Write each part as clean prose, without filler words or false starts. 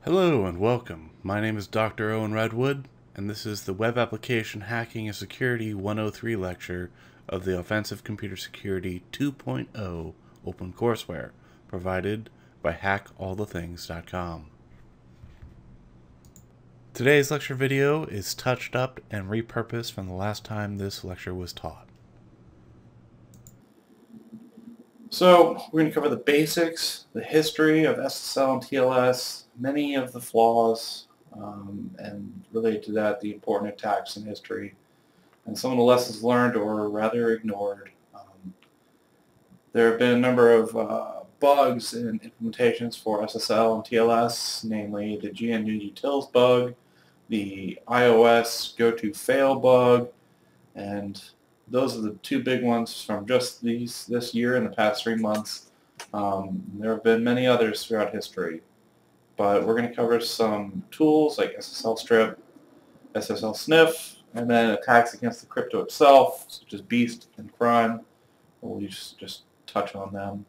Hello and welcome. My name is Dr. Owen Redwood, and this is the Web Application Hacking and Security 103 lecture of the Offensive Computer Security 2.0 OpenCourseWare, provided by hackallthethings.com. Today's lecture video is touched up and repurposed from the last time this lecture was taught. So we're going to cover the basics, the history of SSL and TLS, many of the flaws, and related to that, the important attacks in history, and some of the lessons learned or rather ignored. There have been a number of bugs in implementations for SSL and TLS, namely the GNU utils bug, the iOS go-to-fail bug, and those are the two big ones from just this year and the past 3 months. There have been many others throughout history, but we're going to cover some tools like SSL strip, SSL sniff, and then attacks against the crypto itself, such as Beast and Crime. We'll just touch on them.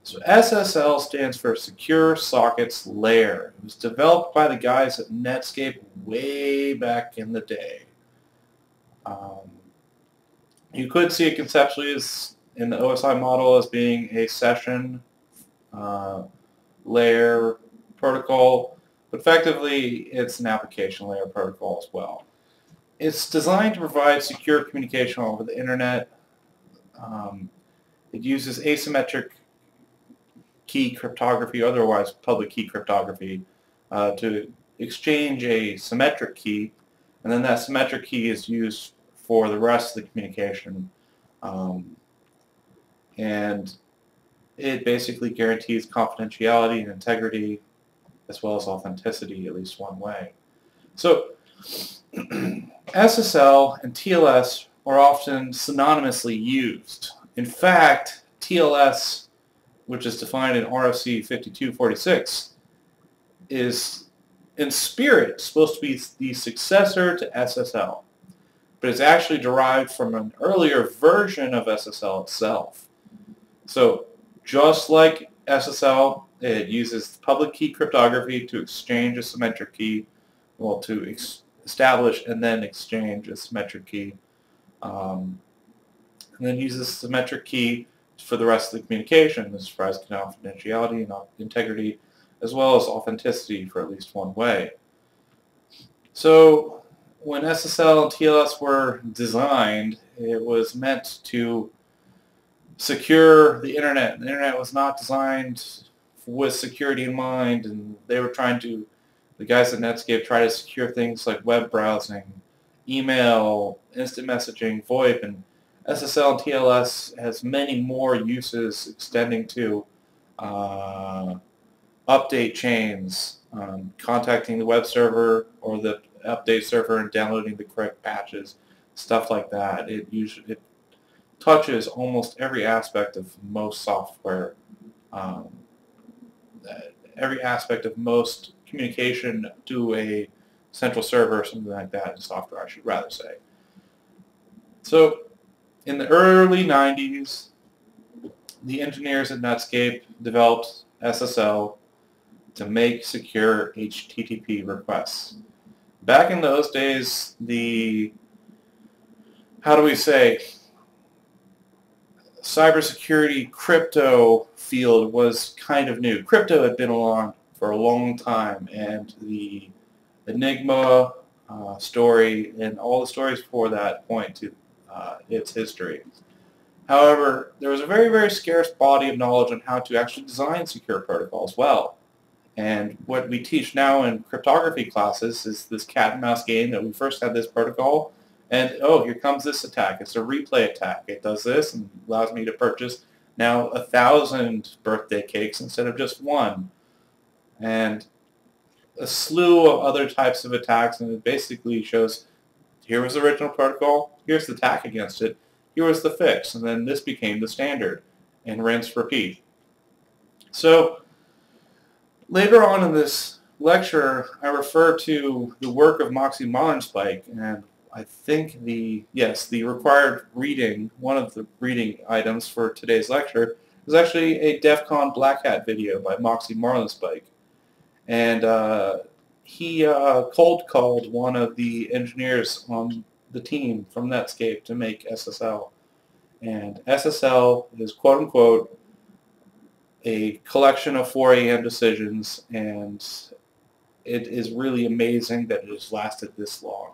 So SSL stands for Secure Sockets Layer. It was developed by the guys at Netscape way back in the day. You could see it conceptually as in the OSI model as being a session layer protocol, but effectively it's an application layer protocol as well. It's designed to provide secure communication over the internet. It uses asymmetric key cryptography, otherwise public key cryptography, to exchange a symmetric key, and then that symmetric key is used for the rest of the communication, and it basically guarantees confidentiality and integrity as well as authenticity at least one way. So SSL and TLS are often synonymously used. In fact, TLS, which is defined in ROC 5246, is in spirit supposed to be the successor to SSL. But it's actually derived from an earlier version of SSL itself. So just like SSL, it uses public key cryptography to exchange a symmetric key, well, to establish and then exchange a symmetric key, and then uses symmetric key for the rest of the communication as far as confidentiality and integrity, as well as authenticity for at least one way. So when SSL and TLS were designed, it was meant to secure the internet. The internet was not designed with security in mind, and they were the guys at Netscape try to secure things like web browsing, email, instant messaging, VoIP, and SSL and TLS has many more uses extending to update chains, contacting the web server or the update server and downloading the correct patches, stuff like that. It touches almost every aspect of most software, every aspect of most communication to a central server or something like that in software, I should rather say. So in the early 90s, the engineers at Netscape developed SSL to make secure HTTP requests. Back in those days, cybersecurity crypto field was kind of new. Crypto had been around for a long time, and the Enigma story and all the stories before that point to its history. However, there was a very, very scarce body of knowledge on how to actually design secure protocols well. And what we teach now in cryptography classes is this cat and mouse game that we first had this protocol, and oh, here comes this attack. It's a replay attack. It does this and allows me to purchase now 1,000 birthday cakes instead of just one. And a slew of other types of attacks, and it basically shows here was the original protocol, here's the attack against it, here was the fix, and then this became the standard, and rinse, repeat. So later on in this lecture, I refer to the work of Moxie Marlinspike, and I think the required reading, one of the reading items for today's lecture, is actually a DEF CON Black Hat video by Moxie Marlinspike. And he cold called one of the engineers on the team from Netscape to make SSL. And SSL is quote-unquote a collection of 4 a.m. decisions, and it is really amazing that it has lasted this long.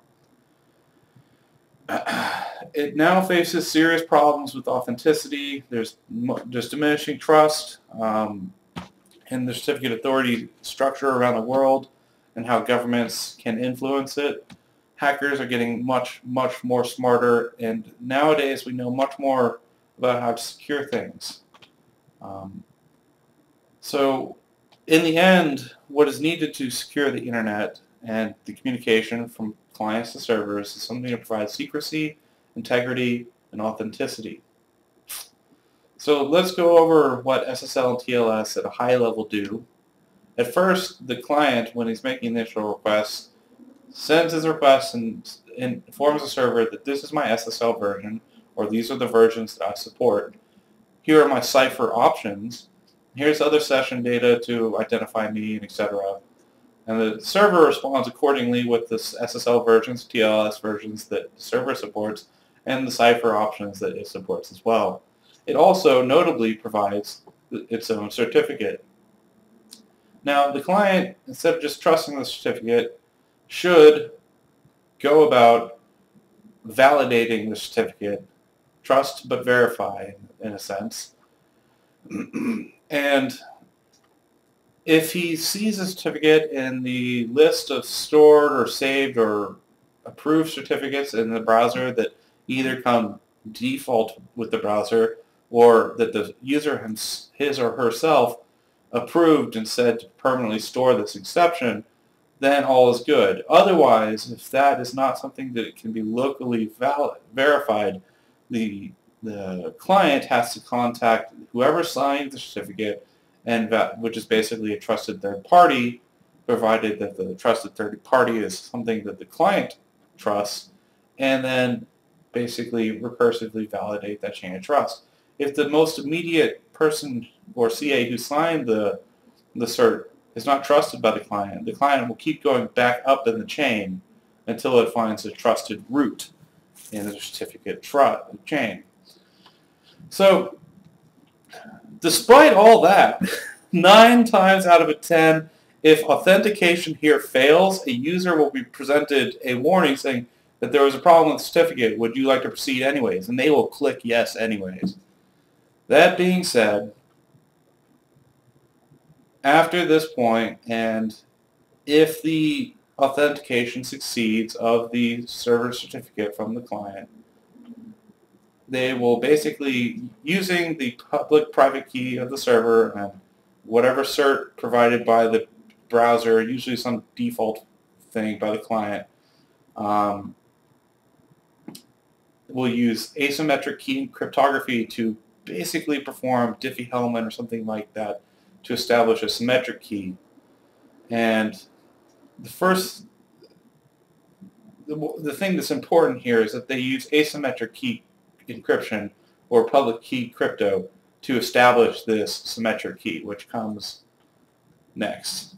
It now faces serious problems with authenticity. There's diminishing trust in the certificate authority structure around the world and how governments can influence it. Hackers are getting much, much more smarter, and nowadays we know much more about how to secure things. So in the end, what is needed to secure the internet and the communication from clients to servers is something that provides secrecy, integrity, and authenticity. So let's go over what SSL and TLS at a high level do. At first, the client, when he's making initial requests, sends his request and informs the server that this is my SSL version, or these are the versions that I support. Here are my cipher options. Here's other session data to identify me, etc. And the server responds accordingly with the SSL versions, TLS versions that the server supports, and the cipher options that it supports as well. It also notably provides its own certificate. Now, the client, instead of just trusting the certificate, should go about validating the certificate, trust but verify in a sense. And if he sees a certificate in the list of stored or saved or approved certificates in the browser that either come default with the browser or that the user his or herself approved and said to permanently store this exception, then all is good. Otherwise, if that is not something that can be locally verified, the client has to contact whoever signed the certificate, and which is basically a trusted third party, provided that the trusted third party is something that the client trusts, and then basically recursively validate that chain of trust. If the most immediate person or CA who signed the cert is not trusted by the client will keep going back up in the chain until it finds a trusted root in the certificate chain. So, despite all that, 9 times out of 10, if authentication here fails, a user will be presented a warning saying that there was a problem with the certificate. Would you like to proceed anyways? And they will click yes anyways. That being said, after this point, and if the authentication succeeds of the server certificate from the client, they will basically, using the public-private key of the server and whatever cert provided by the browser, usually some default thing by the client, will use asymmetric key cryptography to basically perform Diffie-Hellman or something like that to establish a symmetric key. And the thing that's important here is that they use asymmetric key encryption or public key crypto to establish this symmetric key, which comes next.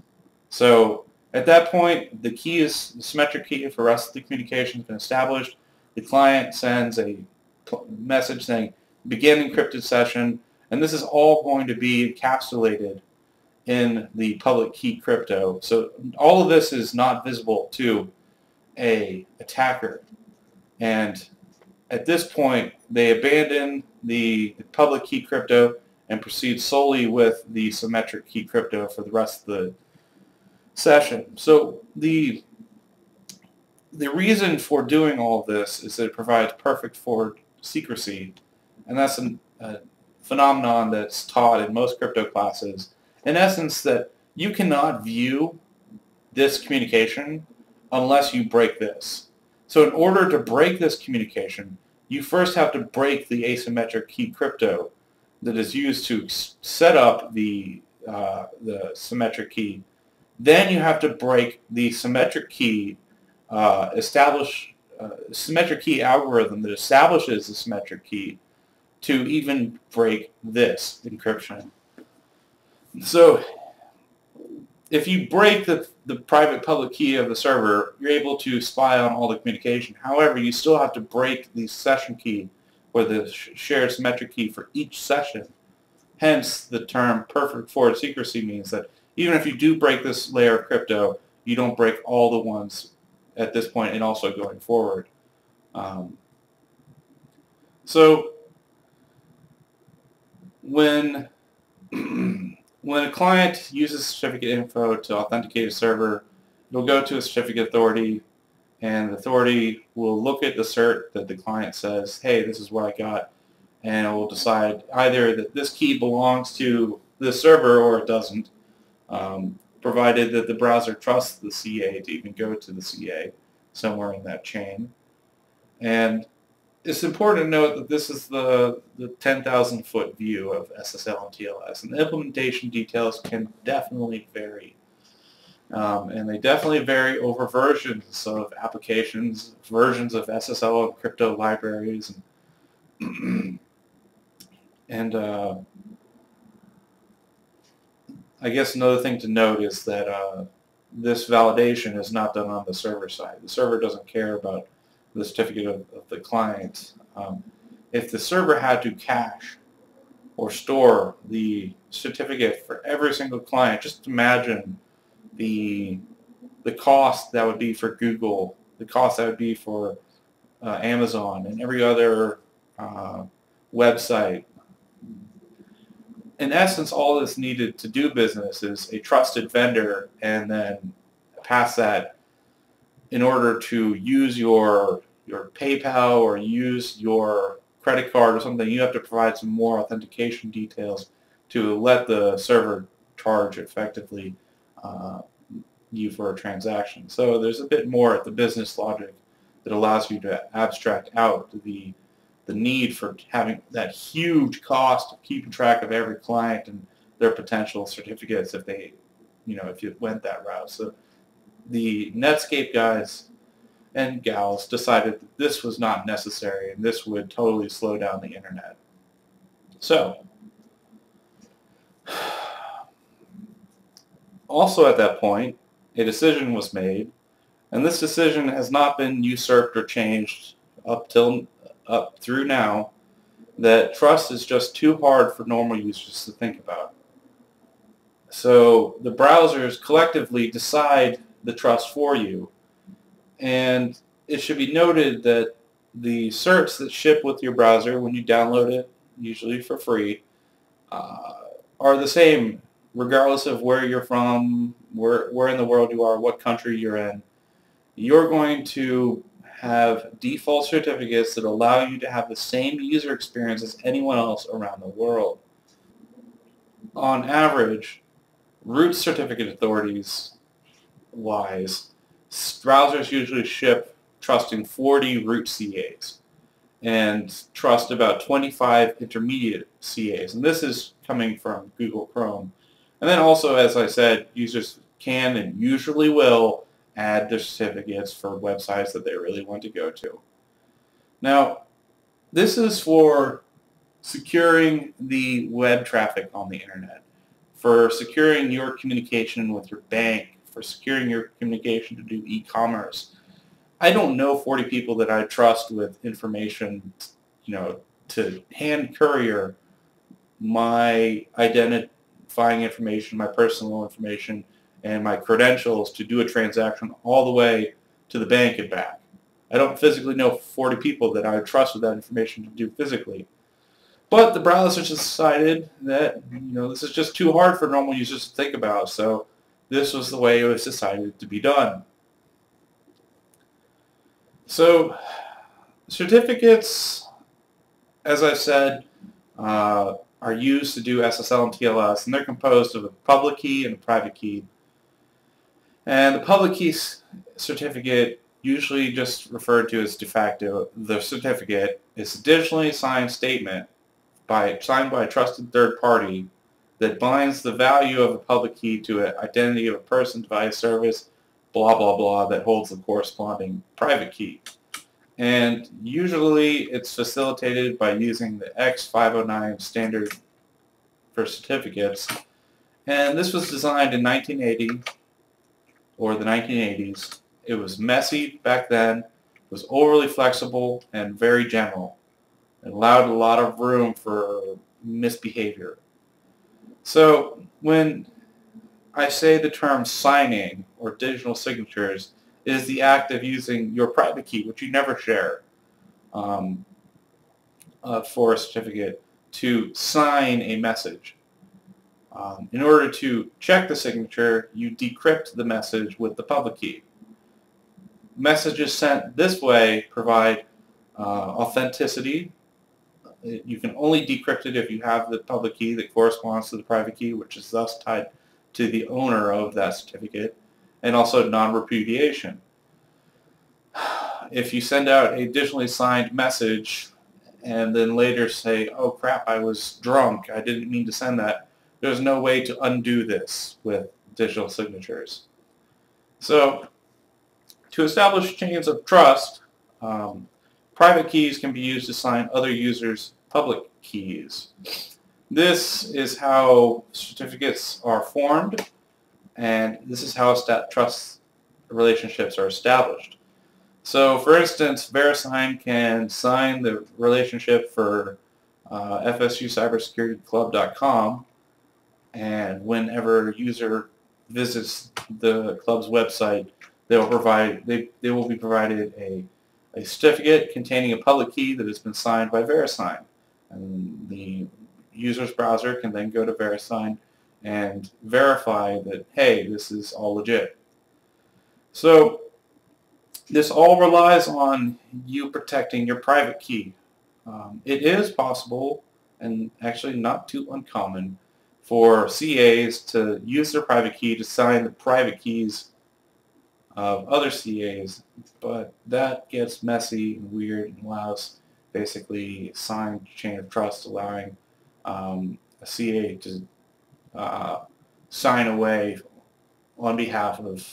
So at that point, the symmetric key for the rest of the communication has been established. The client sends a message saying, begin encrypted session, and this is all going to be encapsulated in the public key crypto. So all of this is not visible to an attacker. And at this point, they abandon the public key crypto and proceed solely with the symmetric key crypto for the rest of the session. So the reason for doing all of this is that it provides perfect forward secrecy, and that's a phenomenon that's taught in most crypto classes. In essence, that you cannot view this communication unless you break this. So in order to break this communication, you first have to break the asymmetric key crypto that is used to set up the symmetric key. Then you have to break the symmetric key symmetric key algorithm that establishes the symmetric key to even break this encryption. So if you break the private public key of the server, you're able to spy on all the communication. However, you still have to break the session key or the shared symmetric key for each session. Hence, the term perfect forward secrecy means that even if you do break this layer of crypto, you don't break all the ones at this point and also going forward. So when when a client uses certificate info to authenticate a server, it'll go to a certificate authority, and the authority will look at the cert that the client says, hey, this is what I got, and it will decide either that this key belongs to the server or it doesn't, provided that the browser trusts the CA to even go to the CA somewhere in that chain. And it's important to note that this is the 10,000 foot view of SSL and TLS, and the implementation details can definitely vary. And they definitely vary over versions of applications, versions of SSL and crypto libraries. And I guess another thing to note is that this validation is not done on the server side. The server doesn't care about the certificate of the client. If the server had to cache or store the certificate for every single client, just imagine the cost that would be for Google, the cost that would be for Amazon and every other website. In essence, all that's needed to do business is a trusted vendor, and then past that, in order to use your PayPal or use your credit card or something, you have to provide some more authentication details to let the server charge effectively you for a transaction. So there's a bit more at the business logic that allows you to abstract out the need for having that huge cost of keeping track of every client and their potential certificates if they, if you went that route. So the Netscape guys and gals decided that this was not necessary and this would totally slow down the internet. So, also at that point, a decision was made, and this decision has not been usurped or changed up through now, that trust is just too hard for normal users to think about. So the browsers collectively decide the trust for you, and it should be noted that the certs that ship with your browser when you download it, usually for free, are the same regardless of where you're from, where in the world you are, what country you're in. You're going to have default certificates that allow you to have the same user experience as anyone else around the world. On average, root certificate authorities wise, browsers usually ship trusting 40 root CAs and trust about 25 intermediate CAs. And this is coming from Google Chrome. And then also, as I said, users can and usually will add their certificates for websites that they really want to go to. Now, this is for securing the web traffic on the internet, for securing your communication with your bank, for securing your communication to do e-commerce. I don't know 40 people that I trust with information, to hand courier my identifying information, my personal information, and my credentials to do a transaction all the way to the bank and back. I don't physically know 40 people that I trust with that information to do physically. But the browsers decided that, this is just too hard for normal users to think about, so this was the way it was decided to be done. So certificates, as I said, are used to do SSL and TLS, and they're composed of a public key and a private key. And the public key certificate, usually just referred to as de facto, the certificate is a digitally signed statement signed by a trusted third party that binds the value of a public key to an identity of a person, device, service, blah, blah, blah, that holds the corresponding private key. And usually it's facilitated by using the X509 standard for certificates. And this was designed in 1980 or the 1980s. It was messy back then, it was overly flexible and very general. It allowed a lot of room for misbehavior. So when I say the term signing or digital signatures, it is the act of using your private key, which you never share, um, for a certificate, to sign a message. In order to check the signature, you decrypt the message with the public key. Messages sent this way provide authenticity. You can only decrypt it if you have the public key that corresponds to the private key, which is thus tied to the owner of that certificate, and also non-repudiation. If you send out a digitally signed message and then later say, oh crap, I was drunk, I didn't mean to send that, there's no way to undo this with digital signatures. So to establish chains of trust, private keys can be used to sign other users' public keys. This is how certificates are formed, and this is how trust relationships are established. So, for instance, VeriSign can sign the relationship for FSUCybersecurityClub.com, and whenever a user visits the club's website, they will be provided a certificate containing a public key that has been signed by VeriSign. And the user's browser can then go to VeriSign and verify that, hey, this is all legit. So this all relies on you protecting your private key. It is possible, and actually not too uncommon, for CAs to use their private key to sign the private keys of other CAs, but that gets messy and weird and allows basically signed chain of trust, allowing a CA to sign away on behalf of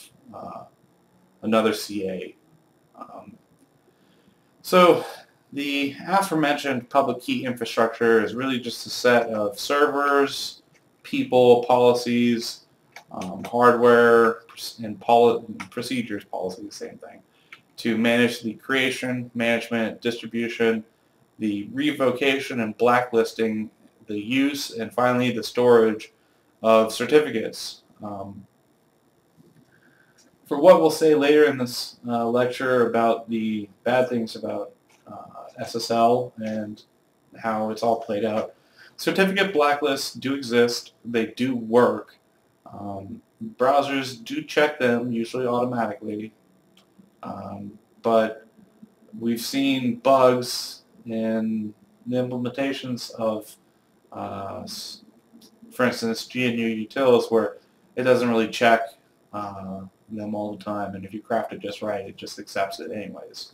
another CA. So the aforementioned public key infrastructure is really just a set of servers, people, policies, hardware, and procedures, policies, same thing, to manage the creation, management, distribution, the revocation and blacklisting, the use, and finally the storage of certificates. For what we'll say later in this lecture about the bad things about SSL and how it's all played out, certificate blacklists do exist. They do work. Browsers do check them, usually automatically, but we've seen bugs in the implementations of, for instance, GNU utils where it doesn't really check them all the time, and if you craft it just right, it just accepts it anyways.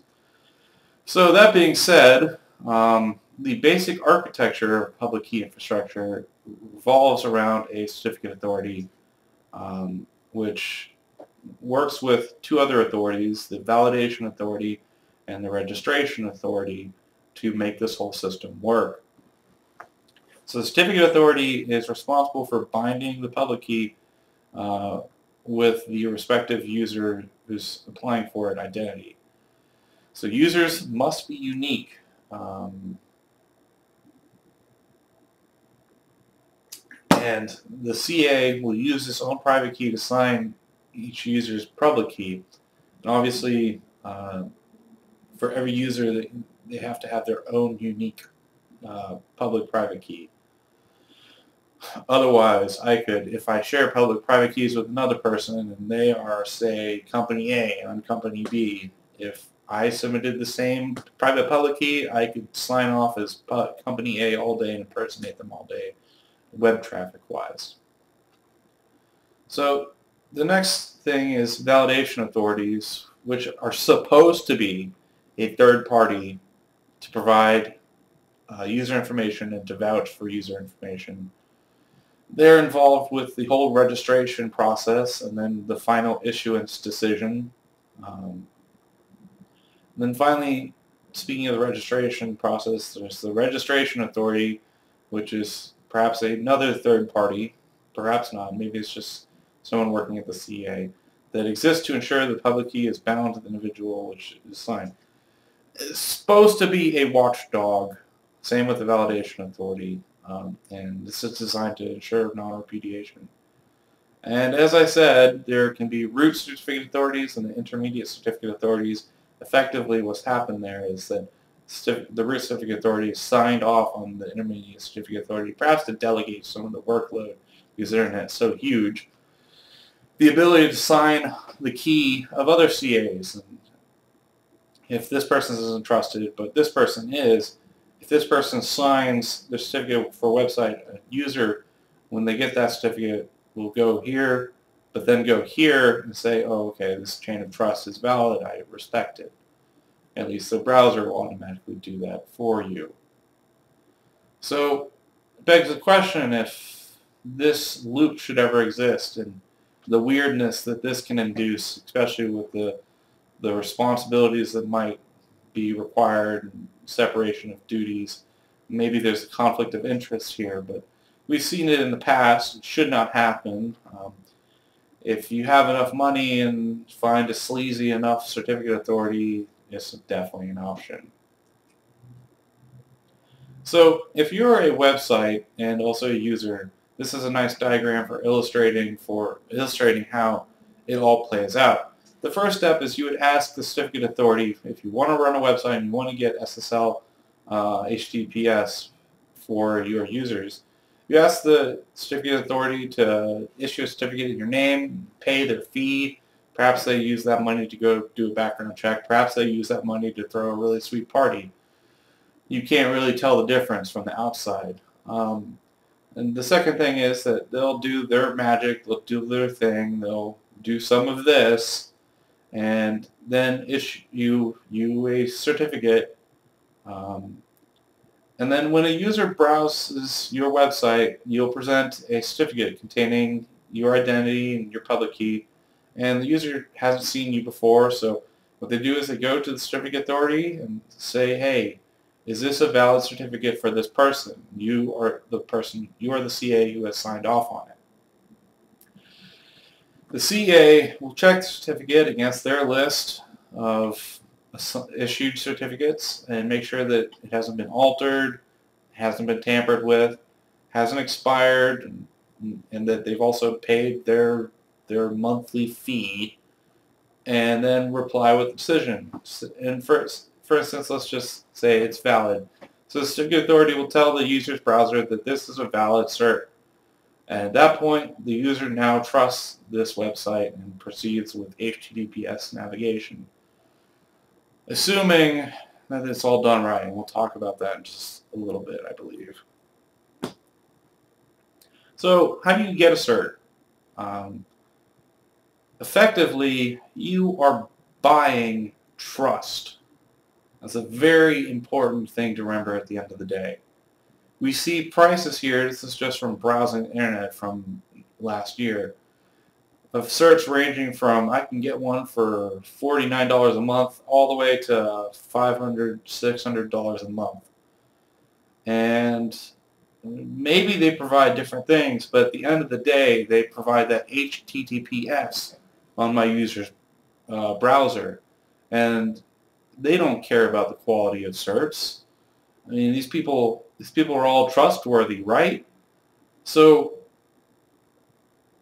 So that being said, the basic architecture of public key infrastructure revolves around a certificate authority, which works with two other authorities, the validation authority and the registration authority, to make this whole system work. So the certificate authority is responsible for binding the public key with the respective user who's applying for an identity. So users must be unique. And the CA will use its own private key to sign each user's public key. And obviously, for every user, they have to have their own unique public-private key. Otherwise, if I share public-private keys with another person, and they are, say, company A and I'm company B, if I submitted the same private public key, I could sign off as company A all day and impersonate them all day, web traffic-wise. So the next thing is validation authorities, which are supposed to be a third party to provide user information and to vouch for user information. They're involved with the whole registration process and then the final issuance decision. Then finally, speaking of the registration process, there's the registration authority, which is perhaps another third party. perhaps not. Maybe it's just someone working at the CA that exists to ensure the public key is bound to the individual which is signed. It's supposed to be a watchdog. Same with the validation authority. And this is designed to ensure non-repudiation. And as I said, there can be root certificate authorities and the intermediate certificate authorities. Effectively, what's happened there is that the root certificate authority signed off on the intermediate certificate authority, perhaps to delegate some of the workload because the internet is so huge. The ability to sign the key of other CAs. And if this person isn't trusted, but this person is, if this person signs the certificate for a website, a user, when they get that certificate, will go here, but then go here and say, oh, okay, this chain of trust is valid, I respect it. At least the browser will automatically do that for you. So it begs the question if this loop should ever exist, and the weirdness that this can induce, especially with the responsibilities that might be required, and separation of duties. Maybe there's a conflict of interest here, but we've seen it in the past. It should not happen. If you have enough money and find a sleazy enough certificate authority, it's definitely an option. So if you're a website and also a user, this is a nice diagram for illustrating how it all plays out. The first step is you would ask the certificate authority if you want to run a website and you want to get SSL HTTPS for your users. You ask the certificate authority to issue a certificate in your name, pay their fee. Perhaps they use that money to go do a background check. Perhaps they use that money to throw a really sweet party. You can't really tell the difference from the outside. And the second thing is that they'll do their magic, they'll do their thing, they'll do some of this, and then issue you a certificate. And then when a user browses your website, you'll present a certificate containing your identity and your public key. And the user hasn't seen you before, so what they do is they go to the certificate authority and say, hey, is this a valid certificate for this person? You are the CA who has signed off on it. The CA will check the certificate against their list of issued certificates and make sure that it hasn't been altered, hasn't been tampered with, hasn't expired, and that they've also paid their monthly fee, and then reply with a decision. And for instance, let's just say it's valid. So the certificate authority will tell the user's browser that this is a valid cert. And at that point, the user now trusts this website and proceeds with HTTPS navigation. Assuming that it's all done right, and we'll talk about that in just a little bit, I believe. So how do you get a cert? Effectively, you are buying trust. That's a very important thing to remember at the end of the day. We see prices here, this is just from browsing the internet from last year, of certs ranging from, I can get one for $49 a month all the way to $500, $600 a month. And maybe they provide different things, but at the end of the day, they provide that HTTPS on my user's browser. And they don't care about the quality of certs. I mean, these people are all trustworthy, right? So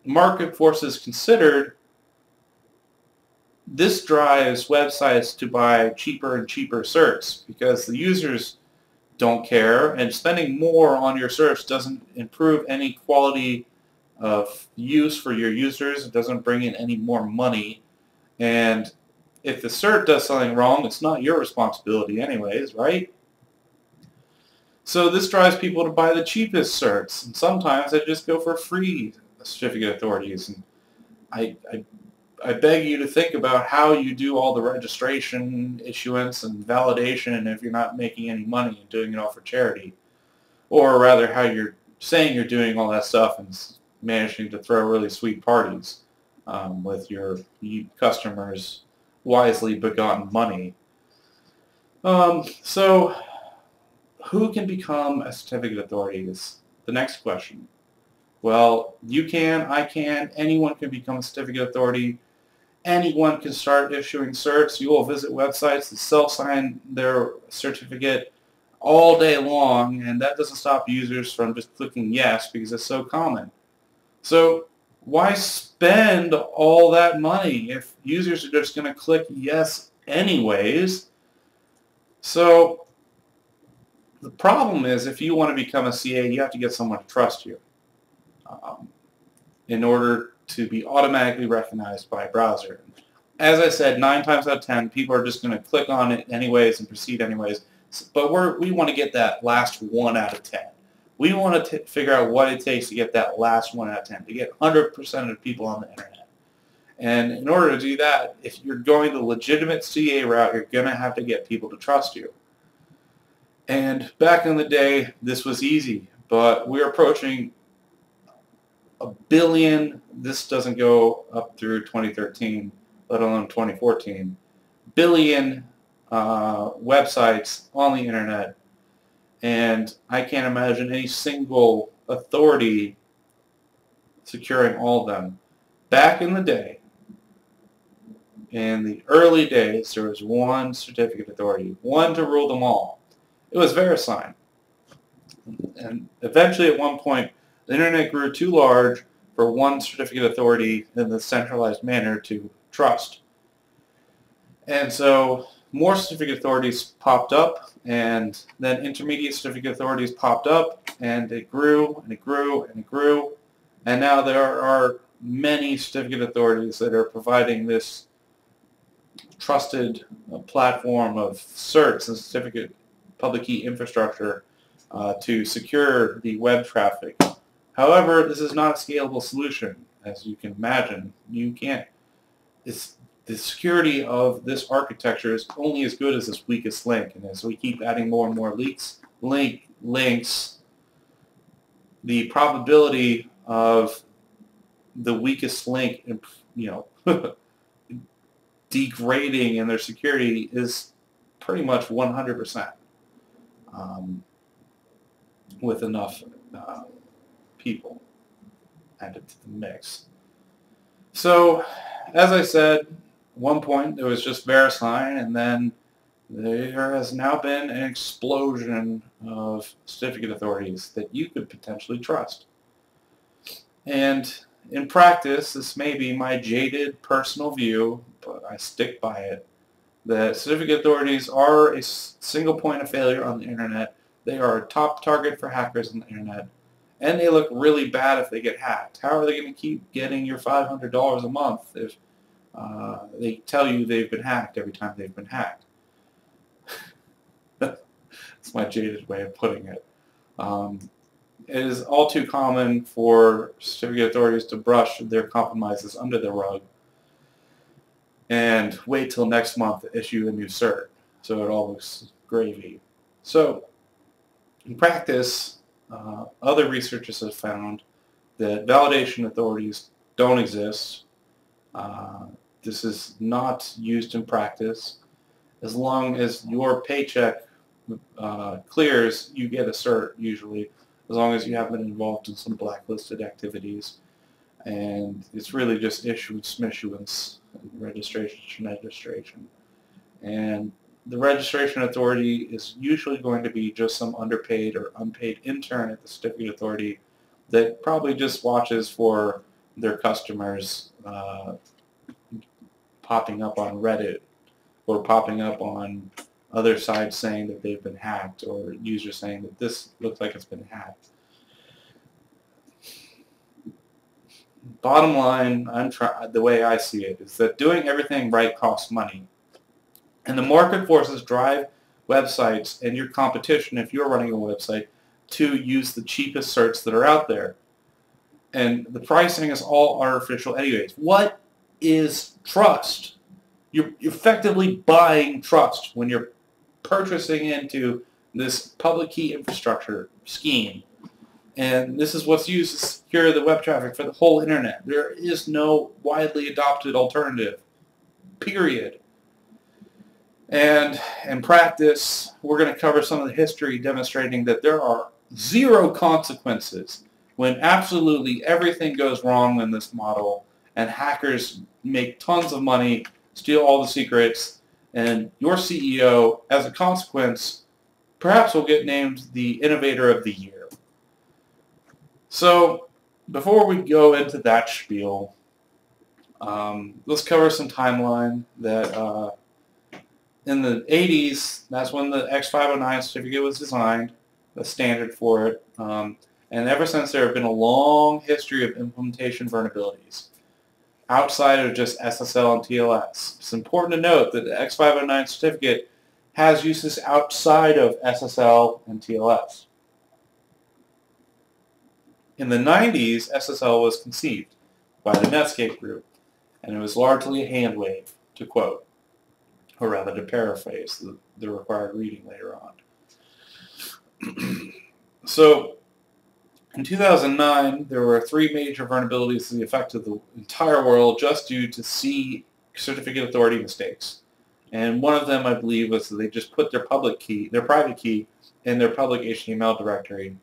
market forces considered, this drives websites to buy cheaper and cheaper certs because the users don't care, and spending more on your certs doesn't improve any quality of use for your users. It doesn't bring in any more money. And if the cert does something wrong, it's not your responsibility anyways, right? So this drives people to buy the cheapest certs, and sometimes they just go for free certificate authorities. And I beg you to think about how you do all the registration, issuance, and validation if you're not making any money and doing it all for charity. Or rather, how you're saying you're doing all that stuff and managing to throw really sweet parties with your customers' wisely begotten money. So who can become a certificate authority is the next question. Well, you can, I can, anyone can become a certificate authority. Anyone can start issuing certs. You will visit websites that self-sign their certificate all day long, and that doesn't stop users from just clicking yes because it's so common. So why spend all that money if users are just going to click yes anyways? So the problem is if you want to become a CA, you have to get someone to trust you in order to be automatically recognized by a browser. As I said, 9 times out of 10, people are just going to click on it anyways and proceed anyways. But we want to get that last 1 out of 10. We want to figure out what it takes to get that last 1 out of 10, to get 100% of people on the internet. And in order to do that, if you're going the legitimate CA route, you're going to have to get people to trust you. And back in the day, this was easy, but we're approaching a billion. This doesn't go up through 2013, let alone 2014. Billion websites on the internet, and I can't imagine any single authority securing all of them. Back in the day, in the early days, there was one certificate authority, one to rule them all. It was VeriSign. And eventually, at one point, the internet grew too large for one certificate authority in the centralized manner to trust. And so more certificate authorities popped up, and then intermediate certificate authorities popped up, and it grew, and it grew, and it grew. And now there are many certificate authorities that are providing this trusted platform of certs and certificate public key infrastructure to secure the web traffic. However, this is not a scalable solution. As you can imagine, you can't. The security of this architecture is only as good as its weakest link, and as we keep adding more and more links, the probability of the weakest link, degrading in their security is pretty much 100% with enough people added to the mix. So, as I said, at one point there was just VeriSign, and then there has now been an explosion of certificate authorities that you could potentially trust. And in practice, this may be my jaded personal view, but I stick by it, that certificate authorities are a single point of failure on the internet. They are a top target for hackers on the internet, and they look really bad if they get hacked. How are they going to keep getting your $500 a month if they tell you they've been hacked every time they've been hacked? That's my jaded way of putting it. It is all too common for certificate authorities to brush their compromises under the rug and wait till next month to issue a new cert, so it all looks gravy. So, in practice, other researchers have found that validation authorities don't exist. This is not used in practice. As long as your paycheck clears, you get a cert usually, as long as you haven't been involved in some blacklisted activities. And it's really just issuance, missuance, registration. And the registration authority is usually going to be just some underpaid or unpaid intern at the certificate authority that probably just watches for their customers popping up on Reddit or popping up on other sites saying that they've been hacked, or users saying that this looks like it's been hacked. Bottom line, the way I see it, is that doing everything right costs money. And the market forces drive websites and your competition, if you're running a website, to use the cheapest certs that are out there. And the pricing is all artificial anyways. What is trust? You're effectively buying trust when you're purchasing into this public key infrastructure scheme. And this is what's used to secure the web traffic for the whole internet. There is no widely adopted alternative, period. And in practice, we're going to cover some of the history demonstrating that there are zero consequences when absolutely everything goes wrong in this model and hackers make tons of money, steal all the secrets, and your CEO, as a consequence, perhaps will get named the Innovator of the Year. So, before we go into that spiel, let's cover some timeline that in the 80s, that's when the X509 certificate was designed, the standard for it. And ever since, there have been a long history of implementation vulnerabilities outside of just SSL and TLS. It's important to note that the X509 certificate has uses outside of SSL and TLS. In the 90s, SSL was conceived by the Netscape group, and it was largely a hand wave, to quote, or rather to paraphrase the required reading later on. So, in 2009, there were 3 major vulnerabilities that affected the entire world just due to C certificate authority mistakes. And one of them, I believe, was that they just put their private key in their public HTML directory,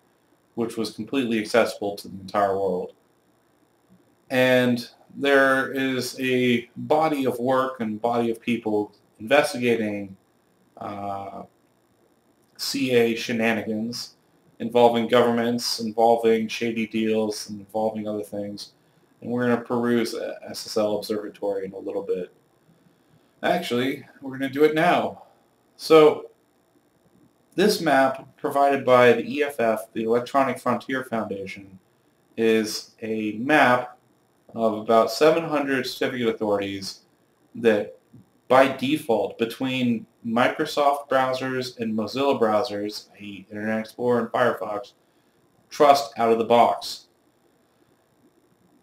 which was completely accessible to the entire world. And there is a body of work and body of people investigating CA shenanigans involving governments, involving shady deals, and involving other things. And we're going to peruse SSL Observatory in a little bit. Actually, we're going to do it now. So, this map provided by the EFF, the Electronic Frontier Foundation, is a map of about 700 certificate authorities that by default, between Microsoft browsers and Mozilla browsers, i.e. Internet Explorer and Firefox, trust out of the box.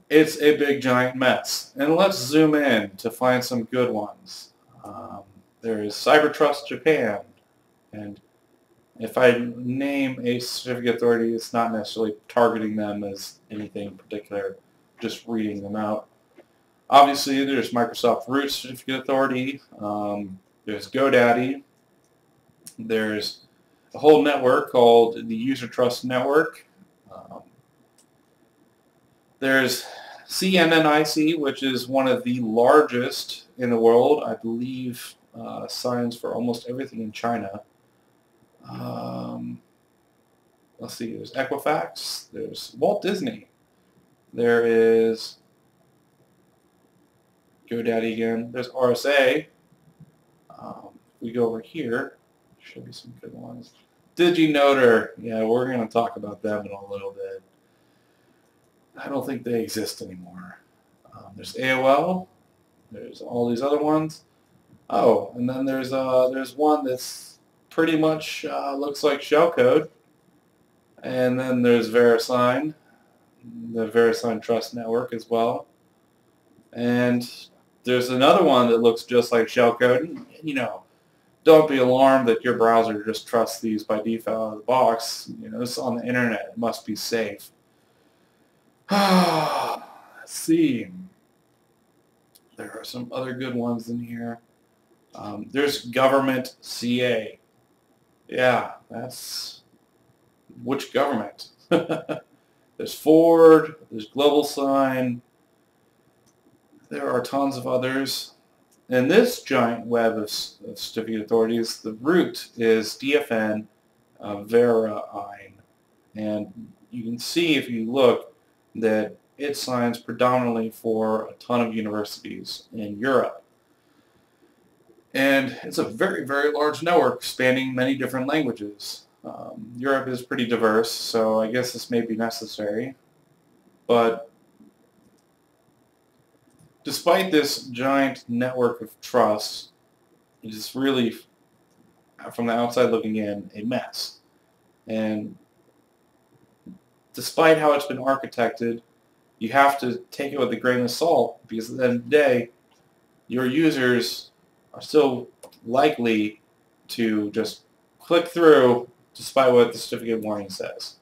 It's a big giant mess. And let's zoom in to find some good ones. There is CyberTrust Japan, and if I name a certificate authority, it's not necessarily targeting them as anything particular, just reading them out. Obviously, there's Microsoft Root Certificate Authority. There's GoDaddy. There's a whole network called the User Trust Network. There's CNNIC, which is one of the largest in the world. I believe signs for almost everything in China. Let's see, there's Equifax. There's Walt Disney. There is GoDaddy again. There's RSA. We go over here. Should be some good ones. DigiNotar. Yeah, we're going to talk about them in a little bit. I don't think they exist anymore. There's AOL. There's all these other ones. Oh, and then there's one that's pretty much looks like shellcode. And then there's VeriSign, the VeriSign Trust Network as well. And there's another one that looks just like shellcode. You know, don't be alarmed that your browser just trusts these by default out of the box. You know, it's on the internet. It must be safe. Let's see. There are some other good ones in here. There's Government CA. Yeah, that's... Which government? There's Ford. There's GlobalSign. There are tons of others. In this giant web of certificate authorities, the root is DFN Verein. And you can see if you look that it signs predominantly for a ton of universities in Europe. And it's a very, very large network spanning many different languages. Europe is pretty diverse, so I guess this may be necessary. But despite this giant network of trust, it is really, from the outside looking in, a mess. And despite how it's been architected, you have to take it with a grain of salt, because at the end of the day, your users are still likely to just click through despite what the certificate warning says.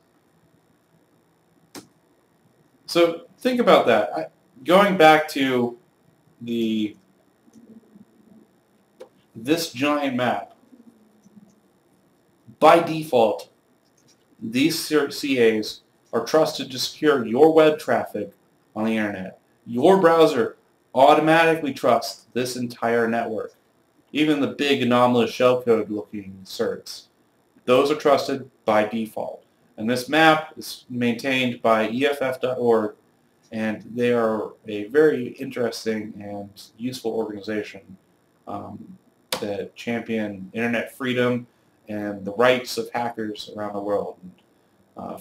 So think about that. Going back to this giant map, by default, these CAs are trusted to secure your web traffic on the internet. Your browser automatically trusts this entire network. Even the big anomalous shellcode looking certs. Those are trusted by default. And this map is maintained by EFF.org, and they are a very interesting and useful organization that champion internet freedom and the rights of hackers around the world.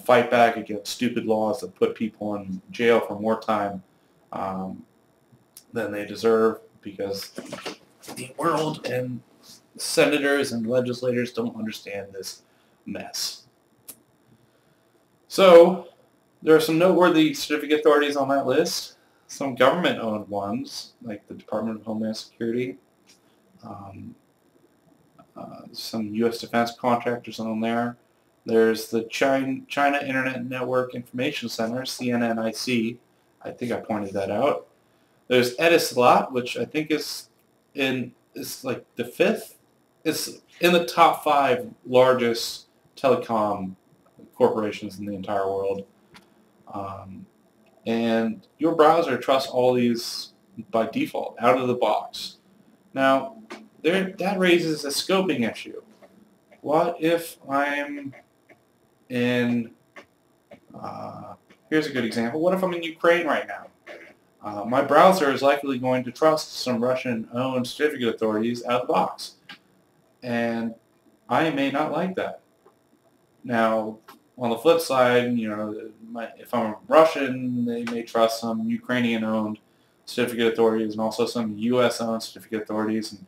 Fight back against stupid laws that put people in jail for more time than they deserve, because the world and senators and legislators don't understand this mess. So there are some noteworthy certificate authorities on that list. Some government-owned ones, like the Department of Homeland Security. Some U.S. defense contractors on there. There's the China Internet Network Information Center, CNNIC. I think I pointed that out. There's Etisalat, which I think is like the fifth. It's in the top 5 largest telecom corporations in the entire world. And your browser trusts all these by default, out of the box. Now, that raises a scoping issue. What if I'm in, here's a good example, what if I'm in Ukraine right now? My browser is likely going to trust some Russian-owned certificate authorities out of the box. And I may not like that. Now, on the flip side, if I'm Russian, they may trust some Ukrainian-owned certificate authorities and also some U.S.-owned certificate authorities. And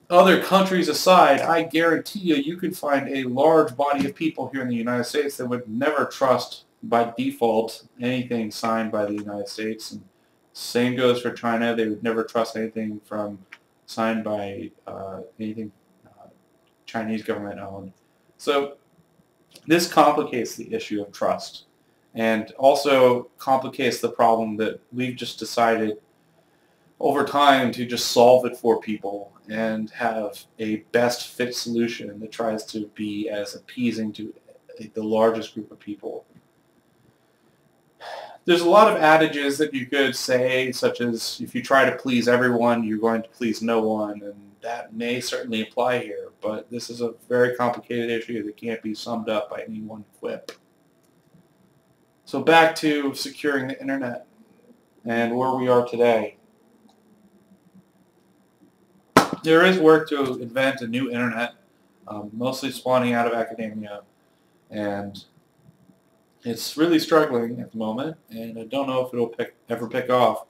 other countries aside, I guarantee you could find a large body of people here in the United States that would never trust by default anything signed by the United States. And same goes for China. They would never trust anything signed by anything Chinese government-owned. So this complicates the issue of trust, and also complicates the problem that we've just decided over time to just solve it for people and have a best fit solution that tries to be as appeasing to the largest group of people. There's a lot of adages that you could say, such as if you try to please everyone, you're going to please no one, and that may certainly apply here, but this is a very complicated issue that can't be summed up by any one quip. So back to securing the internet and where we are today. There is work to invent a new internet, mostly spawning out of academia, and it's really struggling at the moment, and I don't know if it'll ever pick up.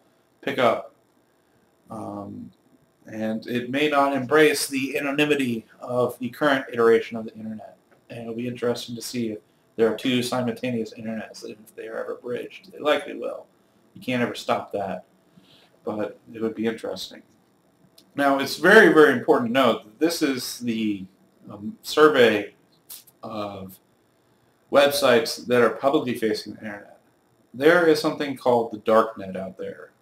And it may not embrace the anonymity of the current iteration of the internet. And it'll be interesting to see if there are 2 simultaneous internets, and if they are ever bridged. They likely will. You can't ever stop that, but it would be interesting. Now, it's very, very important to note that this is the survey of websites that are publicly facing the internet. There is something called the darknet out there.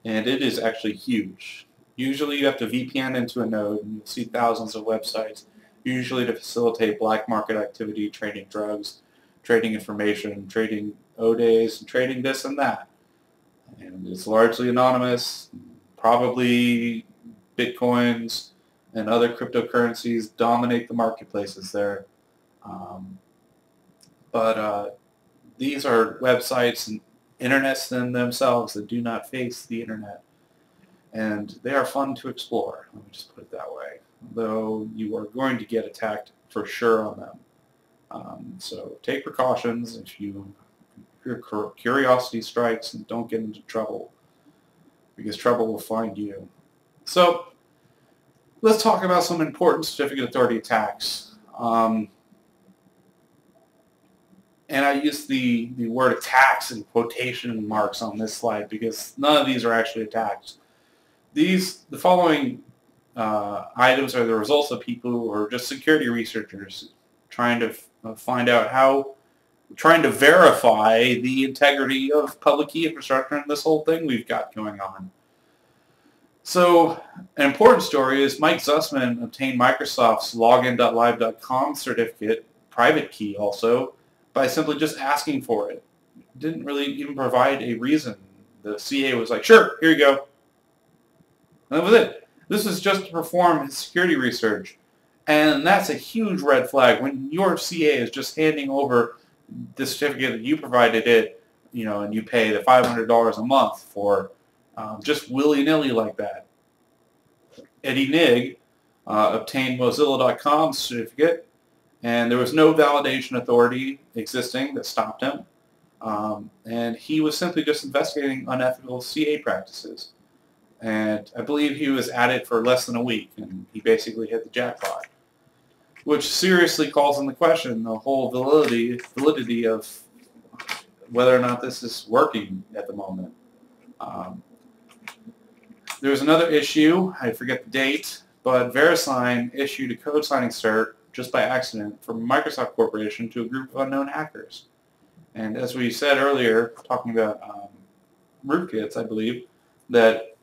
And it is actually huge. Usually you have to VPN into a node, and you'll see thousands of websites, usually to facilitate black market activity, trading drugs, trading information, trading O-days, and trading this and that. And it's largely anonymous. Probably Bitcoins and other cryptocurrencies dominate the marketplaces there. But these are websites and internets themselves that do not face the internet. And they are fun to explore, let me just put it that way. Though you are going to get attacked for sure on them. So take precautions if your curiosity strikes, and don't get into trouble, because trouble will find you. So let's talk about some important certificate authority attacks. And I use the word attacks in quotation marks on this slide because none of these are actually attacks. The following items are the results of people who are just security researchers trying to find out trying to verify the integrity of public key infrastructure and this whole thing we've got going on. So an important story is Mike Zussman obtained Microsoft's login.live.com certificate private key also by simply just asking for it. Didn't really even provide a reason. The CA was like, sure, here you go. And that was it. This was just to perform his security research. And that's a huge red flag when your CA is just handing over the certificate that you provided it, and you pay the $500 a month for just willy-nilly like that. Eddie Nigg obtained Mozilla.com's certificate, and there was no validation authority existing that stopped him. And he was simply just investigating unethical CA practices. And I believe he was at it for less than a week, and he basically hit the jackpot, which seriously calls into question the whole validity of whether or not this is working at the moment. There's another issue, I forget the date, but VeriSign issued a code signing cert just by accident from Microsoft Corporation to a group of unknown hackers. And as we said earlier, talking about rootkits, I believe, that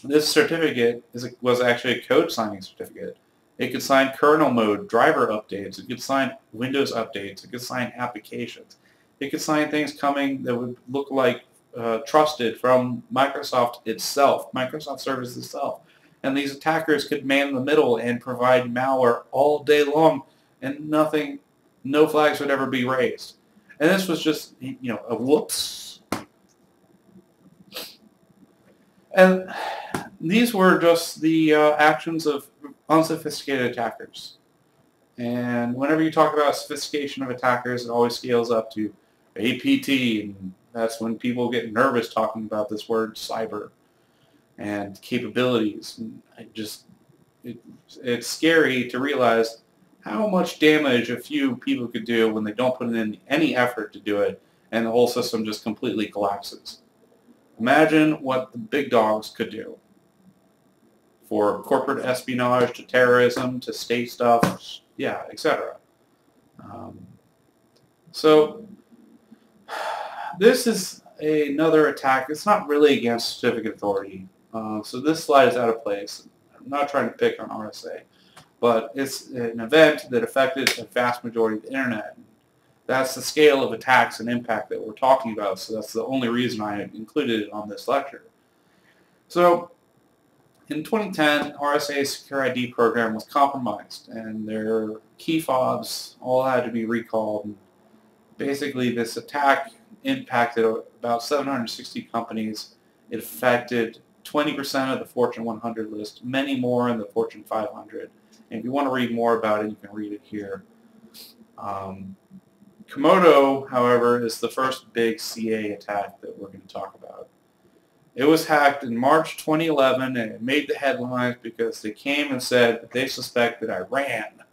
this certificate was actually a code signing certificate. It could sign kernel mode, driver updates, it could sign Windows updates, it could sign applications. It could sign things coming that would look like trusted from Microsoft itself, Microsoft Service itself. And these attackers could man the middle and provide malware all day long, and no flags would ever be raised. And this was just, a whoops. And these were just the actions of unsophisticated attackers. And whenever you talk about sophistication of attackers, it always scales up to APT, and that's when people get nervous talking about this word cyber and capabilities. And it's scary to realize how much damage a few people could do when they don't put in any effort to do it, and the whole system just completely collapses. Imagine what the big dogs could do for corporate espionage, to terrorism, to state stuff, yeah, etc. So this is another attack. It's not really against certificate authority. So this slide is out of place. I'm not trying to pick on RSA, but it's an event that affected a vast majority of the internet. That's the scale of attacks and impact that we're talking about, so that's the only reason I included it on this lecture. So in 2010, RSA's Secure ID program was compromised, and their key fobs all had to be recalled. And basically, this attack impacted about 760 companies. It affected 20% of the Fortune 100 list, many more in the Fortune 500. And if you want to read more about it, you can read it here. Komodo, however, is the first big CA attack that we're going to talk about. It was hacked in March 2011, and it made the headlines because they came and said that they suspect that Iran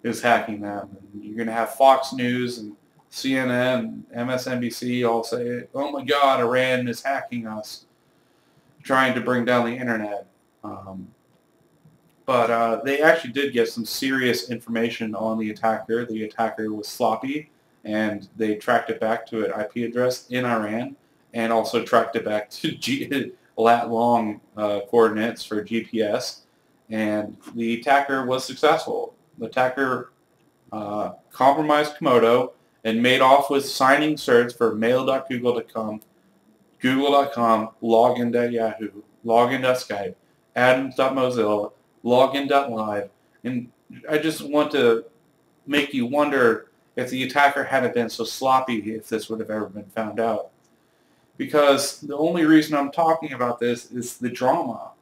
is hacking them. And you're going to have Fox News and CNN and MSNBC all say, oh my God, Iran is hacking us, trying to bring down the internet. But they actually did get some serious information on the attacker. The attacker was sloppy, and they tracked it back to an IP address in Iran, and also tracked it back to lat-long coordinates for GPS. And the attacker was successful. The attacker compromised Komodo and made off with signing certs for mail.google.com, google.com, login.yahoo, login.skype, adams.mozilla, login.live. And I just want to make you wonder if the attacker hadn't been so sloppy, if this would have ever been found out. Because the only reason I'm talking about this is the drama.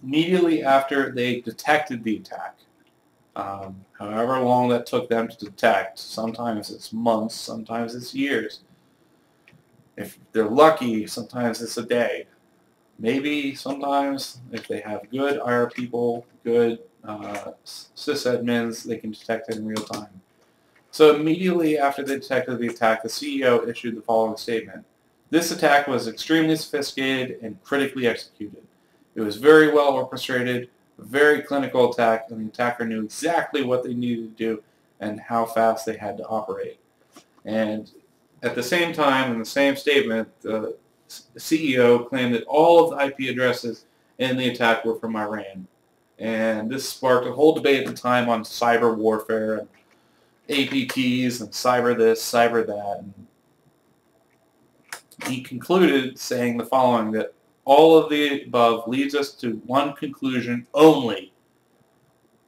Immediately after they detected the attack, however long that took them to detect, sometimes it's months, sometimes it's years. If they're lucky, sometimes it's a day. Maybe sometimes, if they have good IR people, good sysadmins, they can detect it in real time. So immediately after they detected the attack, the CEO issued the following statement. This attack was extremely sophisticated and critically executed. It was very well orchestrated, a very clinical attack, and the attacker knew exactly what they needed to do and how fast they had to operate. And at the same time, in the same statement, the CEO claimed that all of the IP addresses in the attack were from Iran. And this sparked a whole debate at the time on cyber warfare and APTs and cyber this, cyber that. And he concluded saying the following, that all of the above leads us to one conclusion only,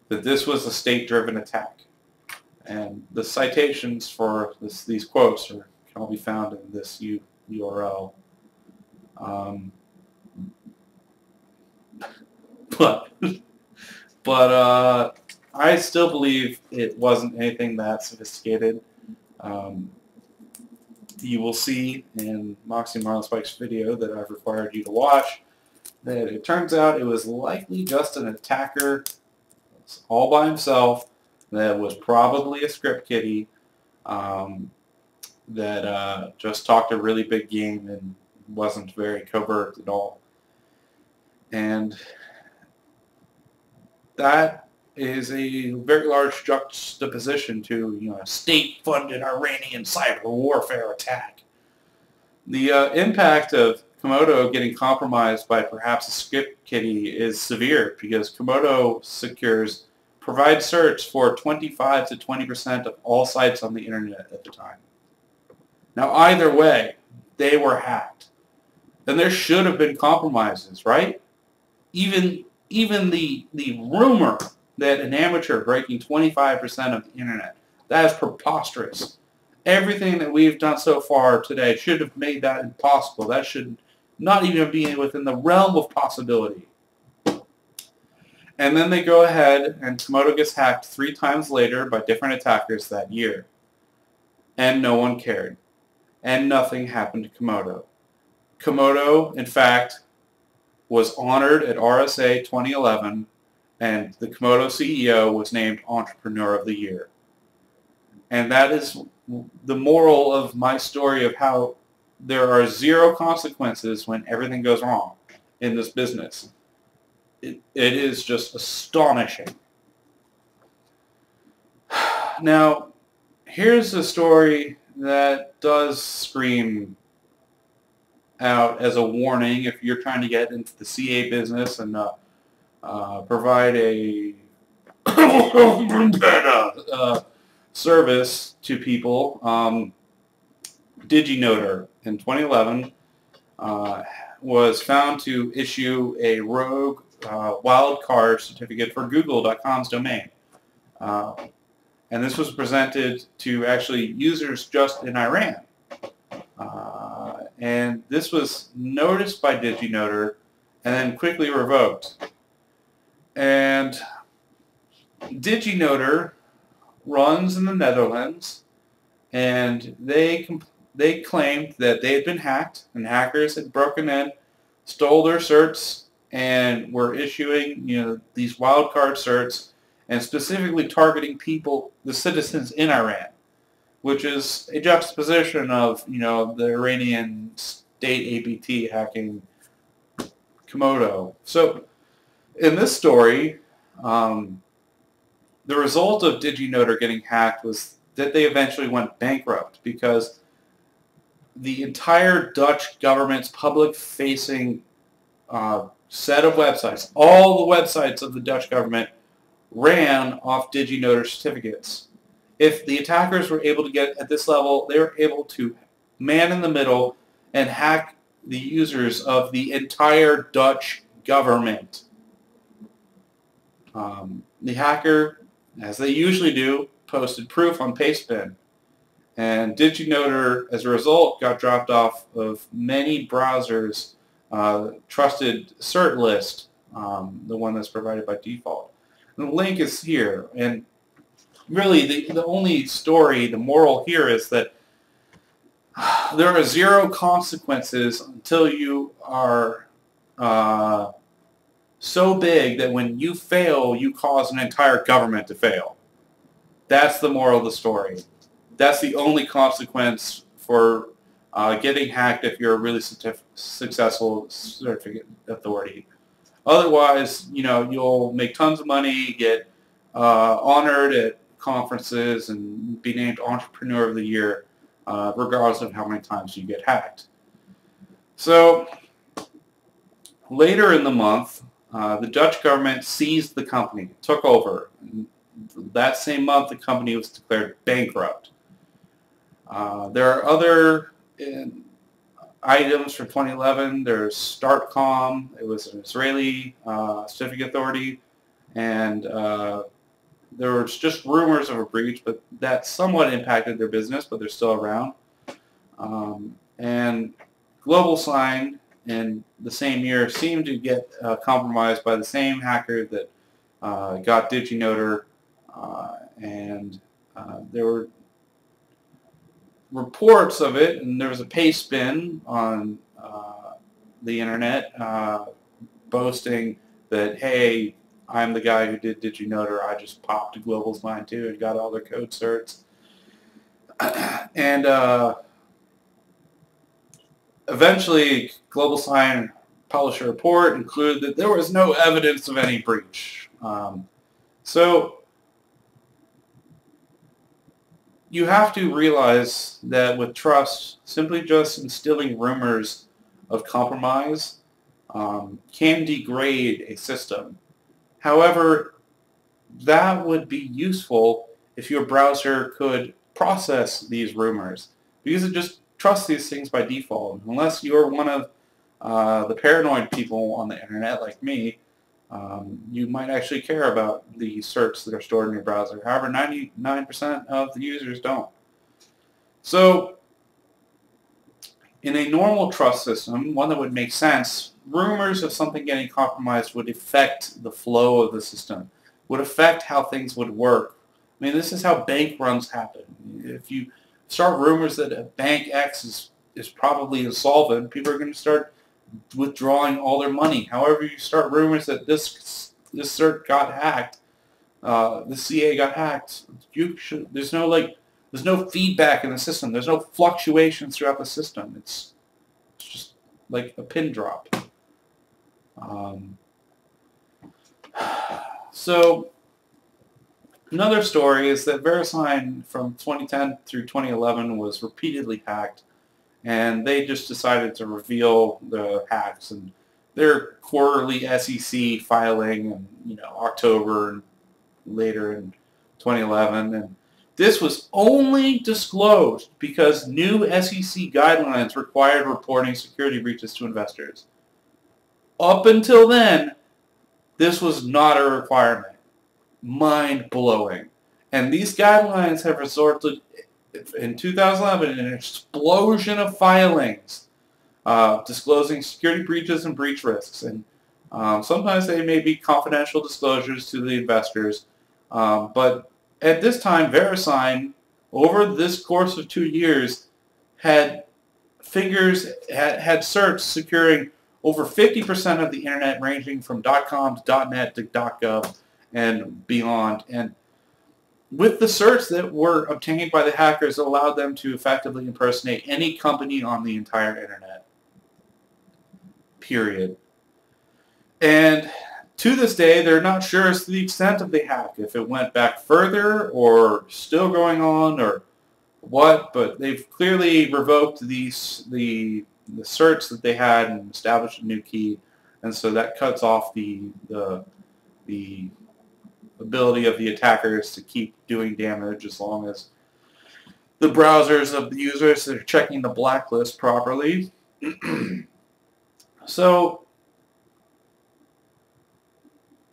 that this was a state-driven attack. And the citations for these quotes can all be found in this URL. But I still believe it wasn't anything that sophisticated. You will see in Moxie Marlinspike's video that I've required you to watch that it turns out it was likely just an attacker all by himself that was probably a script kiddie that just talked a really big game and wasn't very covert at all. And that is a very large juxtaposition to a state-funded Iranian cyber warfare attack. The impact of Komodo getting compromised by perhaps a script kiddie is severe because Komodo provides search for 25 to 20% of all sites on the internet at the time. Now either way, they were hacked. And there should have been compromises, right? Even the rumor that an amateur breaking 25% of the internet, that is preposterous. Everything that we've done so far today should have made that impossible. That should not even be within the realm of possibility. And then they go ahead and Komodo gets hacked 3 times later by different attackers that year. And no one cared. And nothing happened to Komodo. Komodo, in fact, was honored at RSA 2011, and the Komodo CEO was named Entrepreneur of the Year. And that is the moral of my story of how there are 0 consequences when everything goes wrong in this business. It is just astonishing. Now, here's a story that does scream out as a warning if you're trying to get into the CA business and provide a service to people. DigiNotar in 2011 was found to issue a rogue wildcard certificate for Google.com's domain. And this was presented to actually users just in Iran. And this was noticed by DigiNotar and then quickly revoked. And DigiNotar runs in the Netherlands, and they claimed that they had been hacked and hackers had broken in, stole their certs, and were issuing these wildcard certs and specifically targeting people, the citizens in Iran, which is a juxtaposition of the Iranian state APT hacking Komodo. So in this story, the result of DigiNotar getting hacked was that they eventually went bankrupt because the entire Dutch government's public-facing set of websites, all the websites of the Dutch government, ran off DigiNotar certificates. If the attackers were able to get at this level, they were able to man in the middle and hack the users of the entire Dutch government. The hacker, as they usually do, posted proof on Pastebin. And DigiNotar, as a result, got dropped off of many browsers' trusted cert list, the one that's provided by default. And the link is here. And really, the only story, the moral here is that there are 0 consequences until you are so big that when you fail, you cause an entire government to fail. That's the moral of the story. That's the only consequence for getting hacked if you're a really successful certificate authority. Otherwise, you'll make tons of money, get honored at conferences, and be named Entrepreneur of the Year, regardless of how many times you get hacked. So later in the month, the Dutch government seized the company, took over. And that same month, the company was declared bankrupt. There are other items from 2011. There's Startcom. It was an Israeli certificate authority, and there was just rumors of a breach, but that somewhat impacted their business, but they're still around. And Global Sign in the same year seemed to get compromised by the same hacker that got DigiNotar, and there were reports of it, and there was a paste spin on the internet boasting that, hey, I'm the guy who did DigiNotar. I just popped a Global Sign too and got all their code certs. And eventually, Global Sign published a report included that there was no evidence of any breach. So you have to realize that with trust, simply just instilling rumors of compromise can degrade a system. However, that would be useful if your browser could process these rumors, because it just trusts these things by default. Unless you're one of the paranoid people on the internet like me, you might actually care about the certs that are stored in your browser. However, 99% of the users don't. So in a normal trust system, one that would make sense, rumors of something getting compromised would affect the flow of the system, would affect how things would work. I mean, this is how bank runs happen. If you start rumors that Bank X is probably insolvent, people are going to start withdrawing all their money. However, you start rumors that this cert got hacked, the CA got hacked, there's no feedback in the system. There's no fluctuations throughout the system. It's just like a pin drop. So another story is that VeriSign from 2010 through 2011 was repeatedly hacked, and they just decided to reveal the hacks and their quarterly SEC filing in October and later in 2011. And this was only disclosed because new SEC guidelines required reporting security breaches to investors. Up until then, this was not a requirement. Mind-blowing. And these guidelines have resulted in 2011 in an explosion of filings disclosing security breaches and breach risks. And sometimes they may be confidential disclosures to the investors. But at this time, VeriSign, over this course of 2 years, had certs securing over 50% of the internet, ranging from .com to .net to .gov and beyond. And with the certs that were obtained by the hackers, it allowed them to effectively impersonate any company on the entire internet. Period. And to this day, they're not sure as to the extent of the hack, if it went back further or still going on or what, but they've clearly revoked the certs that they had and established a new key, and so that cuts off the ability of the attackers to keep doing damage as long as the browsers of the users are checking the blacklist properly. So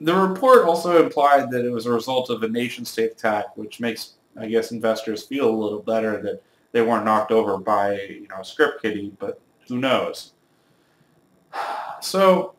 the report also implied that it was a result of a nation-state attack, which makes, I guess, investors feel a little better that they weren't knocked over by a script kiddie, but who knows? So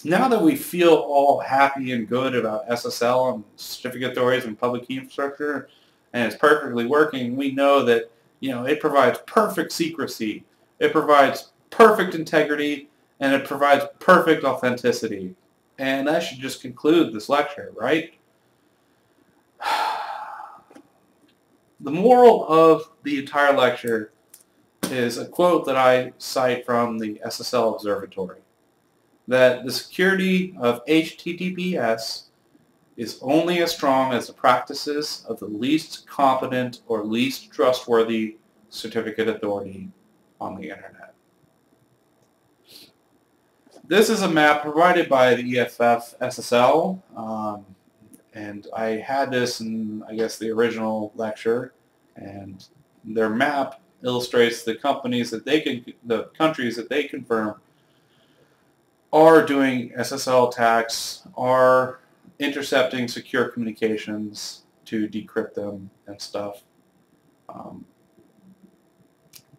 now that we feel all happy and good about SSL and certificate authorities and public key infrastructure, and it's perfectly working, we know that it provides perfect secrecy, it provides perfect integrity, and it provides perfect authenticity. And that should just conclude this lecture, right? The moral of the entire lecture is a quote that I cite from the SSL Observatory, that the security of HTTPS is only as strong as the practices of the least competent or least trustworthy certificate authority on the internet. This is a map provided by the EFF SSL, and I had this in, I guess, the original lecture, and their map illustrates the countries that they confirm are doing SSL attacks, are intercepting secure communications to decrypt them and stuff.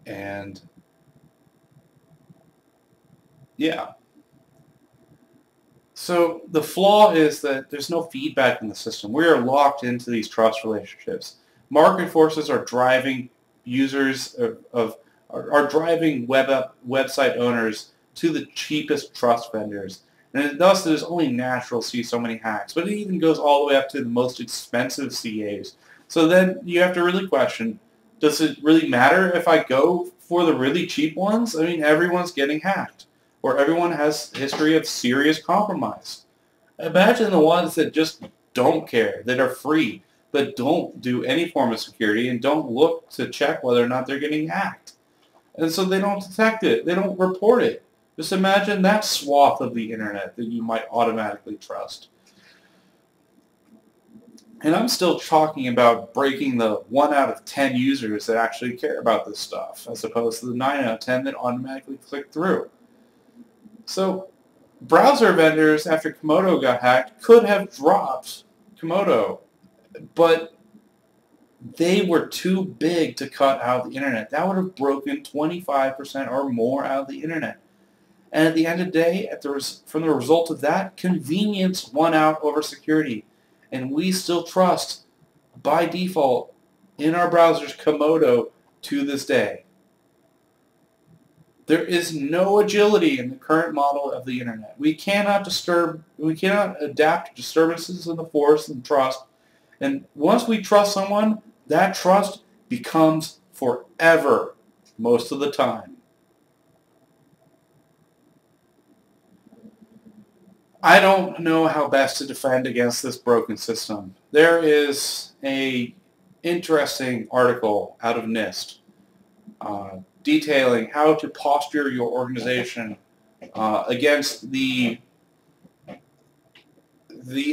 And yeah. So the flaw is that there's no feedback in the system. We are locked into these trust relationships. Market forces are driving users are driving website owners to the cheapest trust vendors. And thus it is only natural to see so many hacks. But it even goes all the way up to the most expensive CAs. So then you have to really question, does it really matter if I go for the really cheap ones? I mean, everyone's getting hacked, or everyone has a history of serious compromise. Imagine the ones that just don't care, that are free, but don't do any form of security and don't look to check whether or not they're getting hacked. And so they don't detect it. They don't report it. Just imagine that swath of the internet that you might automatically trust. And I'm still talking about breaking the 1 out of 10 users that actually care about this stuff, as opposed to the 9 out of 10 that automatically click through. So browser vendors, after Komodo got hacked, could have dropped Komodo, but they were too big to cut out of the internet. That would have broken 25% or more out of the internet. And at the end of the day, from the result of that, convenience won out over security. And we still trust, by default, in our browsers, Komodo to this day. There is no agility in the current model of the internet. We cannot adapt to disturbances in the force and trust. And once we trust someone, that trust becomes forever most of the time. I don't know how best to defend against this broken system. There is an interesting article out of NIST detailing how to posture your organization against the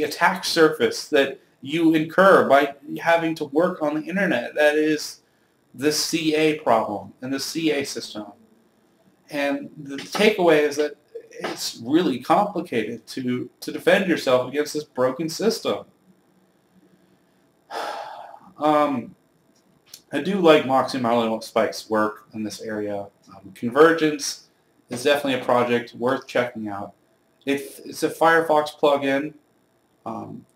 attack surface that you incur by having to work on the internet. That is the CA problem and the CA system. And the takeaway is that it's really complicated to defend yourself against this broken system. I do like Moxie Marlinspike's work in this area. Convergence is definitely a project worth checking out. It's a Firefox plugin.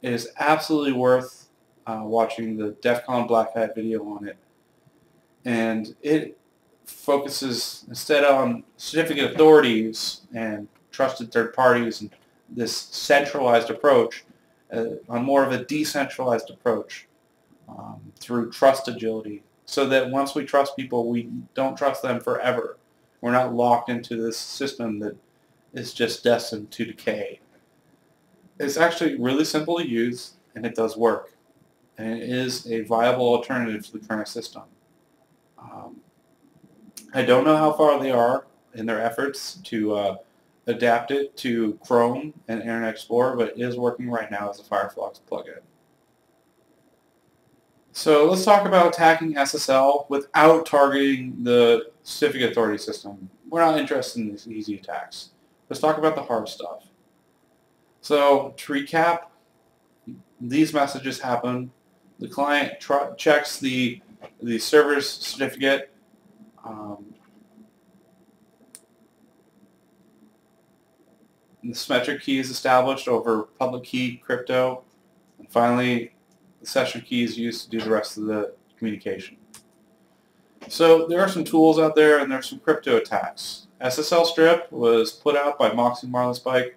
It is absolutely worth watching the DEF CON Black Hat video on it. And it focuses instead on certificate authorities and trusted third parties and this centralized approach on more of a decentralized approach through trust agility, so that once we trust people, we don't trust them forever. We're not locked into this system that is just destined to decay. It's actually really simple to use, and it does work. And it is a viable alternative to the current system. I don't know how far they are in their efforts to adapt it to Chrome and Internet Explorer, but it is working right now as a Firefox plugin. So let's talk about attacking SSL without targeting the certificate authority system. We're not interested in these easy attacks. Let's talk about the hard stuff. So to recap, these messages happen. The client checks the server's certificate. The symmetric key is established over public key crypto. And finally, the session key is used to do the rest of the communication. So there are some tools out there, and there's some crypto attacks. SSL strip was put out by Moxie Marlinspike.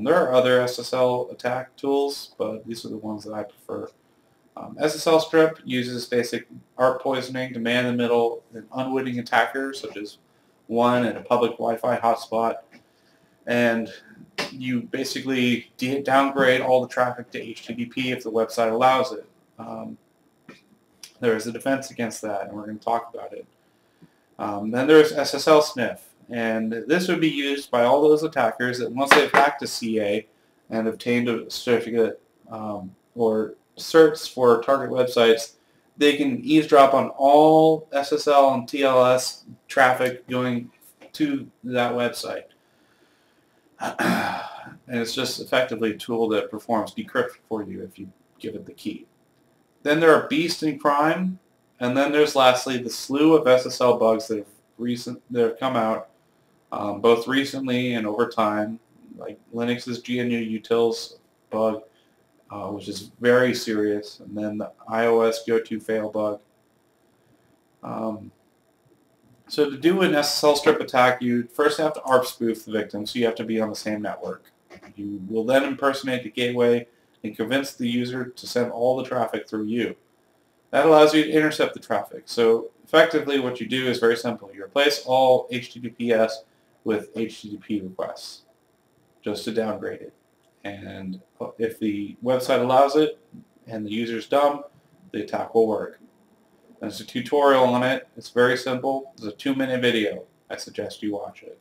There are other SSL attack tools, but these are the ones that I prefer. SSL strip uses basic ARP poisoning to man in the middle an unwitting attacker, such as one at a public Wi-Fi hotspot, and you basically downgrade all the traffic to HTTP if the website allows it. There is a defense against that, and we're going to talk about it. Then there's SSL sniff. And this would be used by all those attackers that once they've hacked a CA and obtained a certificate or certs for target websites, they can eavesdrop on all SSL and TLS traffic going to that website. And it's just effectively a tool that performs decryption for you if you give it the key. Then there are beast and crime, and then there's lastly the slew of SSL bugs that have come out both recently and over time, like Linux's GNU utils bug, which is very serious, and then the iOS go-to fail bug. So to do an SSL strip attack, you first have to ARP spoof the victim, so you have to be on the same network. You will then impersonate the gateway and convince the user to send all the traffic through you. That allows you to intercept the traffic. So effectively what you do is very simple. You replace all HTTPS with HTTP requests just to downgrade it. And if the website allows it and the user's dumb, the attack will work. There's a tutorial on it. It's very simple. It's a 2-minute video. I suggest you watch it.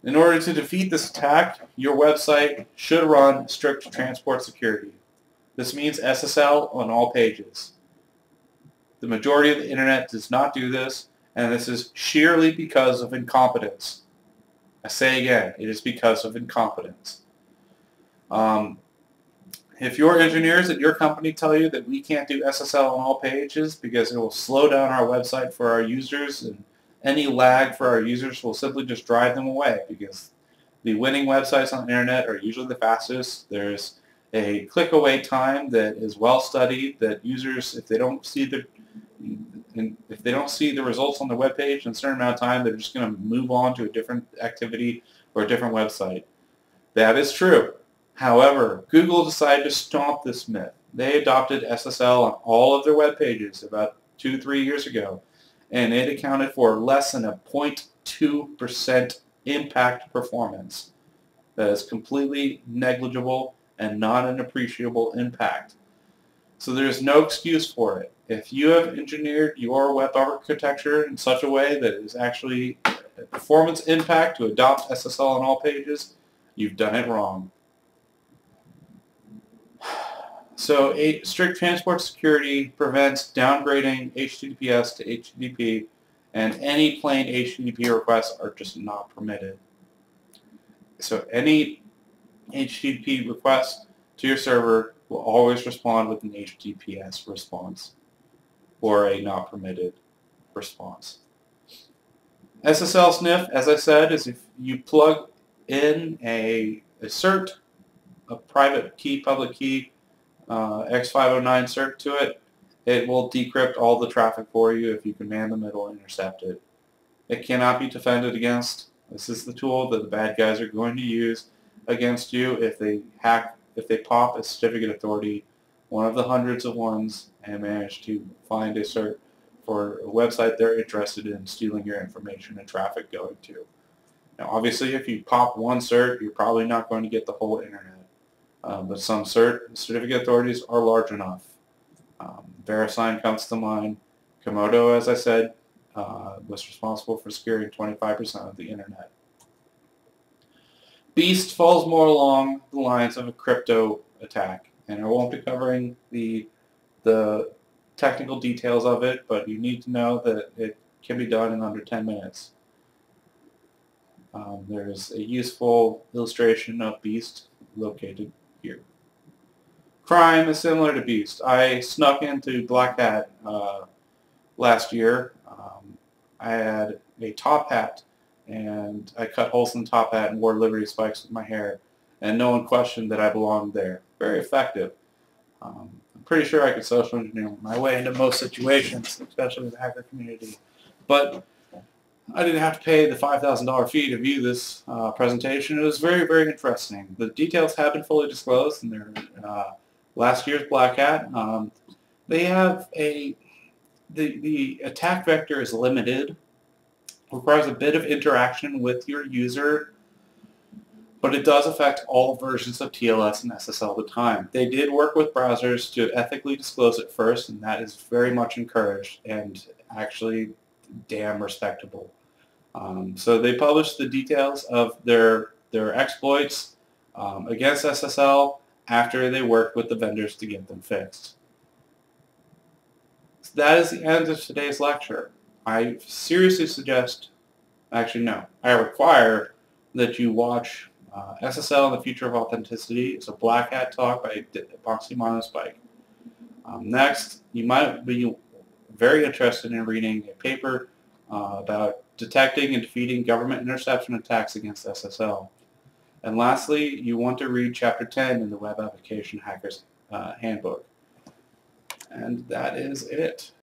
In order to defeat this attack, your website should run strict transport security. This means SSL on all pages. The majority of the internet does not do this, and this is sheerly because of incompetence. I say again, it is because of incompetence. If your engineers at your company tell you that we can't do SSL on all pages because it will slow down our website for our users and any lag for our users will simply just drive them away, because the winning websites on the internet are usually the fastest. There's a click away time that is well studied, that users, if they don't see the results on the web page in a certain amount of time, they're just going to move on to a different activity or a different website. That is true. However, Google decided to stomp this myth. They adopted SSL on all of their web pages about 2-3 years ago, and it accounted for less than a 0.2% impact performance. That is completely negligible and not an appreciable impact. So there's no excuse for it. If you have engineered your web architecture in such a way that it is actually a performance impact to adopt SSL on all pages, you've done it wrong. So strict transport security prevents downgrading HTTPS to HTTP, and any plain HTTP requests are just not permitted. So any HTTP request to your server will always respond with an HTTPS response or a not permitted response. SSL sniff, as I said, is if you plug in a cert, a private key, public key, X509 cert to it, it will decrypt all the traffic for you. If you command them, it will intercept it. It cannot be defended against. This is the tool that the bad guys are going to use against you if they pop a certificate authority, one of the hundreds of ones, and manage to find a cert for a website they're interested in stealing your information and traffic going to. Now, obviously, if you pop one cert, you're probably not going to get the whole internet. But some certificate authorities are large enough. VeriSign comes to mind. Komodo, as I said, was responsible for securing 25% of the internet. Beast falls more along the lines of a crypto attack, and I won't be covering the technical details of it, but you need to know that it can be done in under 10 minutes. There's a useful illustration of Beast located here. Crime is similar to Beast. I snuck into Black Hat last year. I had a top hat, and I cut holes in the top hat and wore Liberty spikes with my hair, and no one questioned that I belonged there. Very effective. I'm pretty sure I could social engineer my way into most situations, especially with the hacker community. But I didn't have to pay the $5,000 fee to view this presentation. It was very, very interesting. The details have been fully disclosed in their last year's Black Hat. They have the attack vector is limited, requires a bit of interaction with your user, but it does affect all versions of TLS and SSL at the time. They did work with browsers to ethically disclose it first, and that is very much encouraged. And actually, damn respectable. So they published the details of their exploits against SSL after they worked with the vendors to get them fixed. So that is the end of today's lecture. I seriously suggest, actually no, I require that you watch SSL and the Future of Authenticity. It's a Black Hat talk by Epoxy Monospike. Next, you might be very interested in reading a paper about detecting and defeating government interception attacks against SSL. And lastly, you want to read Chapter 10 in the Web Application Hackers Handbook. And that is it.